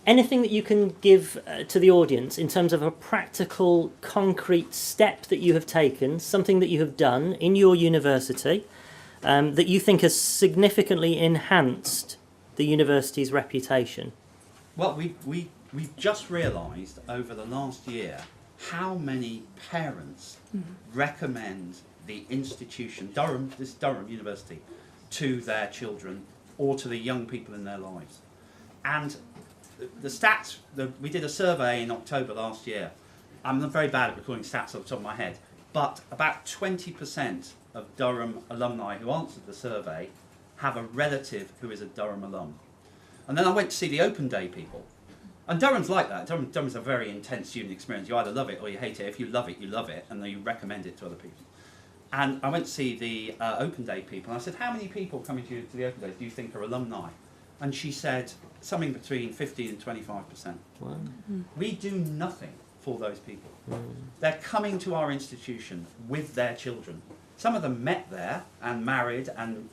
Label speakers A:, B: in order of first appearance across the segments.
A: anything that you can give to the audience in terms of a practical, concrete step that you have taken, something that you have done in your university that you think has significantly enhanced the university's reputation?
B: Well, we've just realised over the last year how many parents recommend the institution, Durham University, to their children or to the young people in their lives. And the stats, we did a survey in October last year. I'm not very bad at recording stats off the top of my head, but about 20% of Durham alumni who answered the survey have a relative who is a Durham alum. And then I went to see the open day people. And Durham's like that. Durham's a very intense student experience. You either love it or you hate it. If you love it, and then you recommend it to other people. And I went to see the open day people, and I said, how many people coming to the open days do you think are alumni? And she said something between 15 and 25%.
A: Wow.
B: We do nothing for those people. They're coming to our institution with their children. Some of them met there and married, and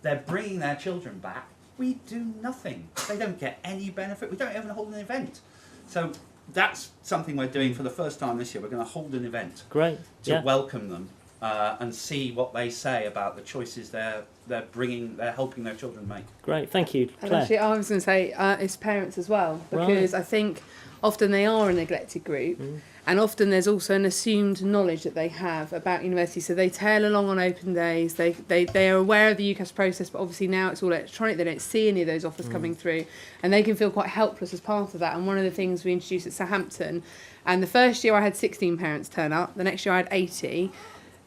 B: they're bringing their children back. We do nothing. They don't get any benefit. We don't even hold an event. So that's something we're doing for the first time this year. We're going to hold an event.
A: Great.
B: To welcome them and see what they say about the choices they're helping their children make.
A: Great, thank you, Claire.
C: And actually, I was going to say it's parents as well, because I think often they are a neglected group, and often there's also an assumed knowledge that they have about university. So they tail along on open days. They are aware of the UCAS process, but obviously now it's all electronic. They don't see any of those offers coming through, and they can feel quite helpless as part of that. And one of the things we introduced at Southampton, and the first year I had 16 parents turn up. The next year I had 80.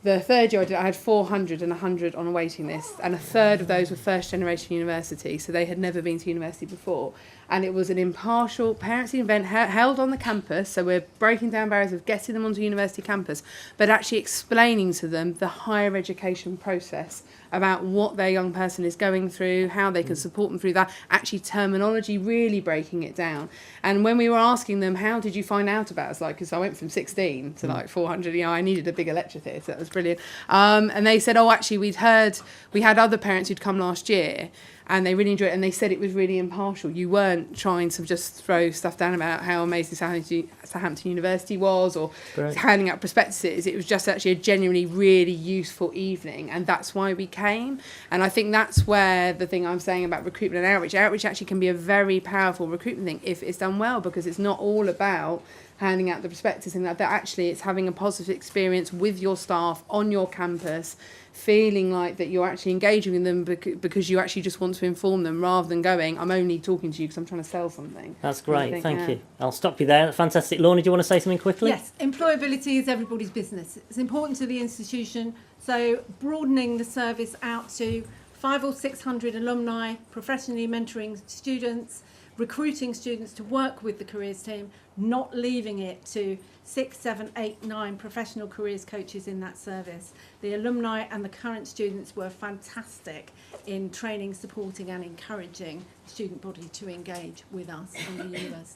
C: The third year I had 400 and 100 on a waiting list, and a third of those were first generation university, so they had never been to university before. And it was an impartial parenting event held on the campus, so we're breaking down barriers of getting them onto university campus, but actually explaining to them the higher education process about what their young person is going through, how they can support them through that, actually terminology, really breaking it down. And when we were asking them, how did you find out about us? Because I went from 16 to 400, I needed a bigger lecture theatre, that was brilliant. And they said, actually, we had other parents who'd come last year, and they really enjoyed it, and they said it was really impartial. You weren't trying to just throw stuff down about how amazing Southampton University was, or handing out prospectuses. It was just actually a genuinely really useful evening, and that's why we came. And I think that's where the thing I'm saying about recruitment and outreach actually can be a very powerful recruitment thing if it's done well, because it's not all about handing out the prospectus and that actually it's having a positive experience with your staff on your campus, feeling like that you're actually engaging with them because you actually just want to inform them, rather than going, I'm only talking to you because I'm trying to sell something.
A: That's great, thank you. I'll stop you there. Fantastic. Lorna, do you want to say something quickly?
D: Yes, employability is everybody's business. It's important to the institution, so broadening the service out to 500 or 600 alumni, professionally mentoring students, recruiting students to work with the careers team, not leaving it to 6, 7, 8, 9 professional careers coaches in that service. The alumni and the current students were fantastic in training, supporting and encouraging the student body to engage with us and the university.